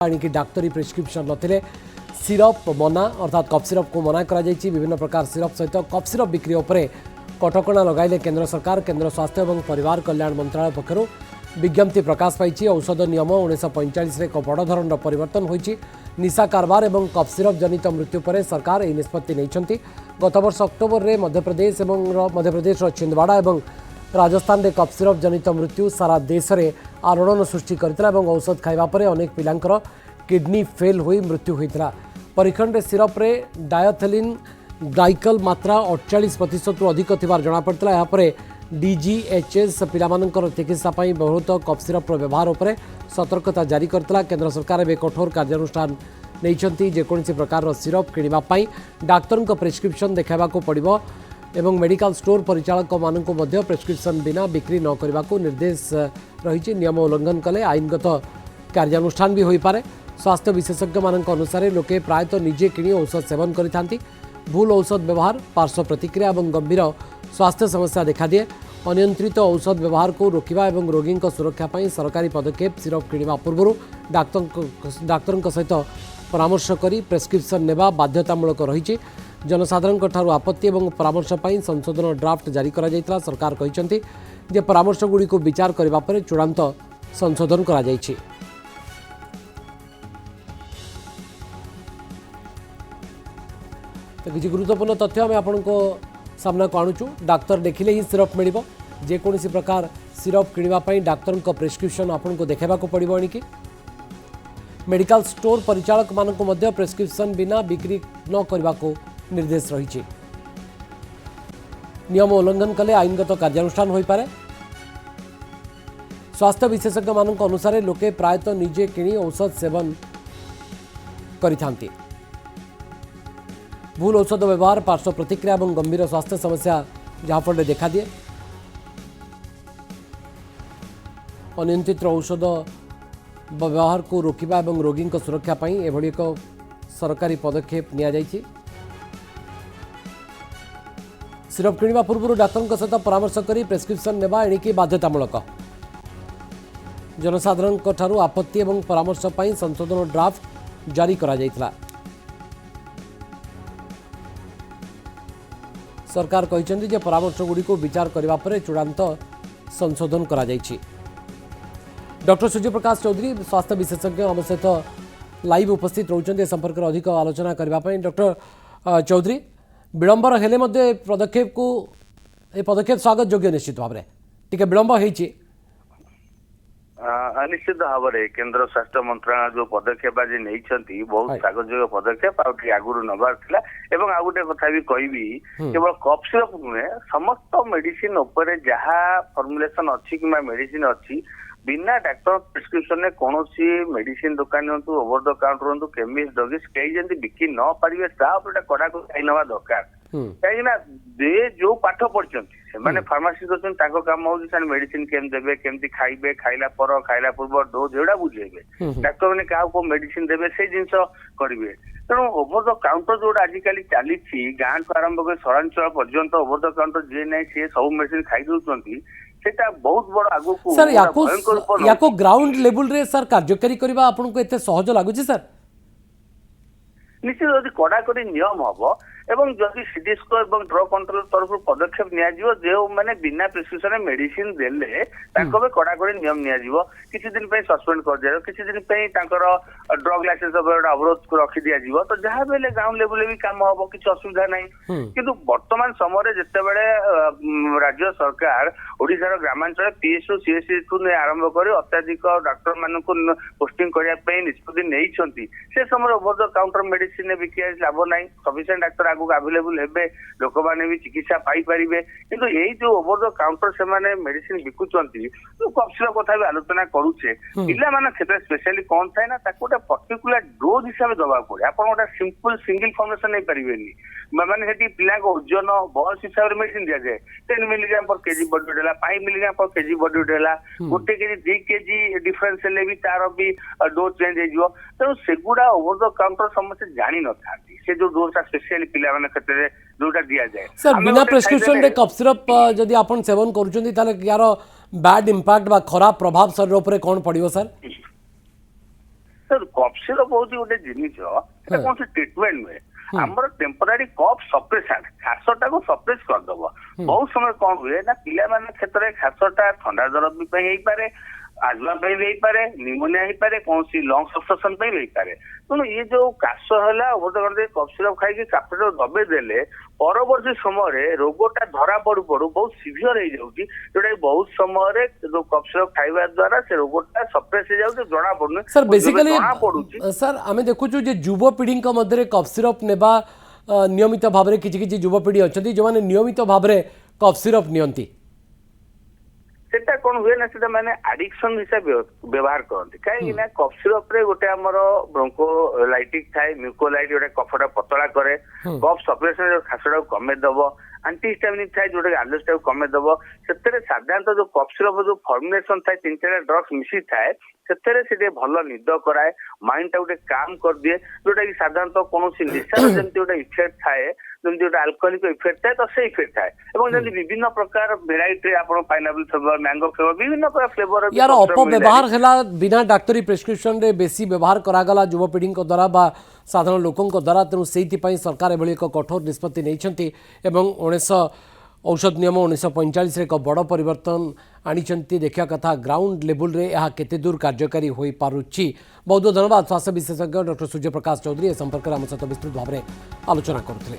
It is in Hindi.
आणिकी डाक्तरी प्रेस्क्रिप्शन नथिले सिरप मना अर्थात कफ सिरप को मना करा जायछि। विभिन्न प्रकार सिरप सहित कफ सिरप बिक्री उपरे कटकणा लगाइले केंद्र सरकार। केंद्र स्वास्थ्य और परिवार कल्याण मंत्रालय पक्षरु विज्ञप्ति प्रकाश पाई। औषध नियम 1945 एक बड़ धरण परिवर्तन होइछि। निशा कारबार और कफ सिरप जनित मृत्यु पर सरकार यह निष्पत्ति नहीं। गत वर्ष अक्टोबर में मध्यप्रदेश छिंदवाड़ा और राजस्थान में कफ सिरप जनित मृत्यु सारा देश में आलोड़न सृष्टि करथिला। औषध खाइबा परे अनेक पिलांकर किडनी फेल हुई मृत्यु होता। परीक्षण में सिरप रे डायथेलिन ग्लाइकल मात्रा 48% अधिक थिबार जଣା पड़ता। यहाँ पर डीजीएचएस पिलामानंकर चिकित्सा पाई बहुत कफ सिरप व्यवहार उपरे सतर्कता जारी करथिला। केंद्र सरकार में कठोर कार्यानुष्ठान नहीं। जेकोसी प्रकार सिरप किणवा डाक्तर प्रेस्क्रिप्शन देखा पड़ो एवं मेडिकल स्टोर परिचालक मानक प्रेस्क्रिप्शन बिना बिक्री न करने को निर्देश रही। नियम उल्लंघन कले आईनगत कार्यानुष्ठान भी हो पारे। स्वास्थ्य विशेषज्ञ मान अनुसार लोके प्रायतः निजे किणी औषध सेवन करिथांती। भूल औषध व्यवहार पार्श्व प्रतिक्रिया और गंभीर स्वास्थ्य समस्या देखा दिए। अनियंत्रित औषध व्यवहार को रोकवा और रोगी सुरक्षा सरकारी पदक्षेप सिरप किणवा पूर्व डाक्तर सहित परामर्श करी प्रेस्क्रिप्शन नेबा बाध्यतामूलक रही। जनसाधारण ठारू आपत्ति और परामर्श पर संशोधन ड्राफ्ट जारी करा जायतिला। सरकार कहिसेंती जे परामर्श गुडी को विचार करबा पर चूड़ांत संशोधन करा जायछि। तो किसी गुरुत्वपूर्ण तथ्य आम आपको सामना को आणुचु। डाक्तर देखिले ही सिरप मिलिबो। जेकोसी प्रकार सिरप किणवाई डाक्तर प्रेस्क्रिप्शन आपको देखा पड़ो। एणिकी मेडिकल स्टोर परिचालक मानक मध्य प्रेस्क्रिप्शन बिना बिक्री न करने को निर्देश रही। नियम उल्लंघन कले आईनगत कार्यानुष्ठान हो पारे। स्वास्थ्य विशेषज्ञ मानक अनुसार लोके प्रायतः निजे किणी औषध सेवन करिथांती। भूल औषध व्यवहार पार्श्व प्रतिक्रिया और गंभीर स्वास्थ्य समस्या जहाँफल देखा दिए। अनियंत्रित औषध व्यवहार को रोकवा और रोगी सुरक्षा एभली एक सरकारी पदक्षेप निया जायछि। सिरप किणवा पूर्व डाक्तर सहित परामर्श करी प्रेस्क्रिप्शन नेबा एणिकी बाध्यतामूलक। जनसाधारण ठारू आपत्ति और परामर्श पर संशोधन ड्राफ्ट जारी करा जायतिला। सरकार कहिसेंती जे परामर्श गुडी को विचार करबा परे चूड़ांत संशोधन करा जायछि। डॉक्टर सूर्यप्रकाश चौधरी स्वास्थ्य विशेषज्ञ आम सहित लाइव उपस्थित रोचते संपर्क में अधिक आलोचना करने। डॉक्टर चौधरी विलंबर हेले पदक्षेप को ये पदक्षेप स्वागत योग्य निश्चित भाव में टी विलंब होती। निश्चित भाव में केंद्र स्वास्थ्य मंत्रालय जो पदक्षेप आज नहीं बहुत स्वागतयोग्य पदक्षेप आगुरी नबार था। एवं आ गोटे कथा भी कहबी केवल कफ सिरप नुहे समस्त मेडिसिन उपरे जहाँ फर्मुलेसन अच्छी कि मेडिसिन अच्छी बिना डाक्टर प्रेस्क्रिप्शन ने कौन मेडिसिन दुकान हूँ ओवर द काउंटर हूँ केमिस्ट डगिस्ट कई जमी बिकी न पारे कड़ा ना दरकार। कहीं जो पाठ पढ़ी से फार्मासीस्ट अच्छा काम हो मेडिसिन केम देवे केमती खाइबे खाइला पर खाइला पूर्व डोज एटा बुझेबे डाक्टर मैंने क्या मेडिसिन देवे से जिनस करेंगे। तेणु ओवर द काउंटर जो आजिकल चली गाँव को आरंभ कर सहरांचल पर्यंत ओवर द काउंटर जी ना सी सब मेडिसिन खाई दौरान सेटा बहुत बड़ आगु को सर याको ग्राउंड लेवल रे सर कार्यकारी करबा आपन को एते सहज लागु छी सर। निश्चित यदि कड़ाकड़ी नियम हम एवं जदि सीडीएसको और ड्रग कंट्रोल तरफ पदक्षेप नियाजिवो जो माने बिना प्रेस्क्रिप्शन मेडिसिन देले ताको बे कड़ाकड़ी नियम नियाजिवो। किछि दिन पे सस्पेंड कर दिया किछि दिन पे तांकर ड्रग लाइसेंस अवरोध को रखी दिया जिवो। तो जहाँ बेले ग्राउंड लेवल भी काम हबो किछि असुविधा नहीं। किंतु वर्तमान समय जेते बेले राज्य सरकार ओडिसा ग्रामांचल पीएसओ सीएससी ठू आरंभ कर अत्याधिक डाक्टर मान पोस्टिंग करने निष्पत्ति नहीं से समय ओवर द काउंटर मेडिसिन बिकी लाभ नहीं। सफिशिएंट डाक्तर आगु अवेलेबल हेबे लोक माने भी चिकित्सा पाई परिबे। किंतु यही जो ओवर द काउंटर से माने मेडिसिन बिकुचंती तो कफ सिरप कथा भी आलोचना करूचे पिला माने क्षेत्र स्पेशली कौन थाए ना ताको गोटे पर्टिकुलर डोज हिसाब से दबा पड़े। आपन गोटे सिंपल सिंगल फॉर्मुलेशन नहीं परिबेनी माने हेटी पिला को ओजन बयस हिसाब से मेडिसिन दिया जाए 10 मिलीग्राम पर केजी बॉडी वेट 5 मिलीग्राम पर केजी बॉडी वेट गोटे केजी 2 केजी डिफरेंस ले भी तार भी डोज चेंज हो। तेणु सेगुड़ा ओवर द काउंटर समस्या जानी न था से जो डोज स्पेशली पिला माने क्षेत्र में जोटा दिया जाए सर बिना प्रेस्क्रिप्शन रे कफ सिरप जदि आपण सेवन करूचंती ताले यार बैड इंपैक्ट बा खराब प्रभाव शरीर ऊपर कोन पड़ियो सर? कफ सिरप हूँ गोटे जिनिस कौन ट्रिटमेंट नुहे आमर टेम्पोरारी कफ सप्रेसांट खासटा को सप्रेस करदब बहुत समय कौन हुए ना पिला क्षेत्र में खासटा ठंडा ज्वर भी पारे आजमा भी पारे निमोनिया हो पारे कौन लंग्स ऑब्स्ट्रक्शन भी पारे तेणु ये जो काश है ओवरदोज कफ सिरप खाई कैपिटल दबे देले परवर्ती समय रोगटा धरा पड़ू पड़ू बहुत सिवियर हो जाऊँगी जोटा बहुत समय जो कफ सिरप खाइबा द्वारा से रोगटा सप्रेस हो जाऊँ जना पड़ू सर बेसिकली जना पड़ू सर आम देखु जे युवपीढ़ी मध्य कफ सिरप नेबा नियमित भाव में किसी युवपीढ़ी अच्छा जो मैंने नियमित भाव में कफ सिरप नियंती सेटा कौन हुए ना सेटा माने एडिक्शन हिसाब व्यवहार करते कहीं ना कफ सिरप रे गोटे आमर ब्रोंकोलाइटिक थाए म्यूकोलाइट गोटे कफटा पतला करे कफ सप्रेशन खासटा कमे दब एंटीहिस्टामिनिक थाए जोटा एलर्जी कमे दब से साधारणतः जो कफ सिरप जो फर्मुलेसन थाए 3-4 ड्रग्स मिसी थाए से भल निद कराए माइंड टा गोटे काम कर दिए जोटा कि साधारणतः कौन निशा जमी गोटे इफेक्ट थाए जमी गोटे आल्कोहलिक इफेक्ट थाए तो से इफेक्ट थाए जमी विभिन्न प्रकार भेराइटी आप पाइनापल फ्लेवर मैंगो फ्लेवर विभिन्न प्रकार फ्लेवर यार अपव्यवहार है बिना डाक्तरी प्रेस्क्रिप्शन रे बेसी व्यवहार करागला युवपीढ़ी द्वारा बा साधारण लोकों द्वारा तेणु से सरकार एभली एक कठोर निष्पत्ति नहीं औषध नियम 1945 एक बड़ परिवर्तन आनी देखा कथा ग्राउंड लेवल रे यह केते दूर कार्यकारी हो पारुछि। बहुत बहुत धन्यवाद स्वास्थ्य विशेषज्ञ डॉक्टर सूर्यप्रकाश चौधरी ए संपर्क में आम सहित विस्तृत भाव में आलोचना करुଥିଲେ।